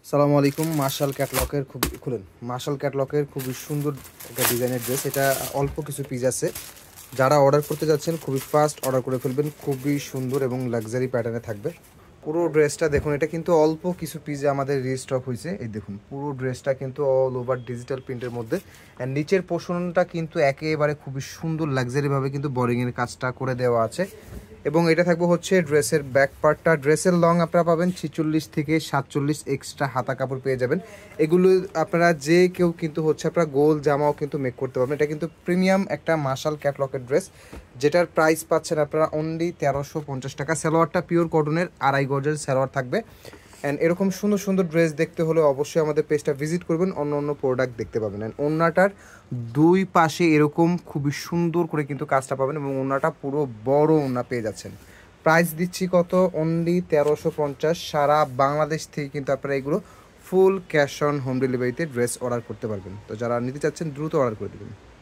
সালামু আলাইকুম। মার্শাল ক্যাটলগের খুবই সুন্দর একটা ডিজাইনের ড্রেস। এটা অল্প কিছু পিস আছে, যারা অর্ডার করতে যাচ্ছেন খুবই ফাস্ট অর্ডার করে ফেলবেন। খুবই সুন্দর এবং লাক্সারি প্যাটার্নে থাকবে পুরো ড্রেসটা। দেখুন, এটা কিন্তু অল্প কিছু পিসে আমাদের রিস্টক হয়েছে। এই দেখুন, পুরো ড্রেসটা কিন্তু অল ওভার ডিজিটাল প্রিন্টের মধ্যে। অ্যান্ড নিচের পোর্শনটা কিন্তু একেবারে খুবই সুন্দর লাক্সারিভাবে কিন্তু বোরিংয়ের কাজটা করে দেওয়া আছে। এবং এটা থাকবে হচ্ছে ড্রেসের ব্যাক পার্টটা। ড্রেসের লং আপনারা পাবেন 46 থেকে 47, এক্সট্রা হাতা কাপড় পেয়ে যাবেন। এগুলো আপনারা যে কেউ কিন্তু হচ্ছে আপনারা গোল জামাও কিন্তু মেক করতে পারবেন। এটা কিন্তু প্রিমিয়াম একটা মার্শাল ক্যাটলগের ড্রেস, যেটার প্রাইস পাচ্ছেন আপনারা অনলি 1350 টাকা। সালোয়ারটা পিওর কটনের 2.5 গজের সালোয়ার থাকবে। অ্যান্ড এরকম সুন্দর সুন্দর ড্রেস দেখতে হলে অবশ্যই আমাদের পেজটা ভিজিট করবেন, অন্য অন্য প্রোডাক্ট দেখতে পাবেন। অ্যান্ড ওড়নাটার দুই পাশে এরকম খুবই সুন্দর করে কিন্তু কাজটা পাবেন এবং ওড়নাটা পুরো বড় ওড়না পেয়ে যাচ্ছেন। প্রাইস দিচ্ছি কত? অনলি 1350। সারা বাংলাদেশ থেকে কিন্তু আপনারা এগুলো ফুল ক্যাশ অন হোম ডেলিভারিতে ড্রেস অর্ডার করতে পারবেন। তো যারা নিতে চাচ্ছেন দ্রুত অর্ডার করে দেবেন।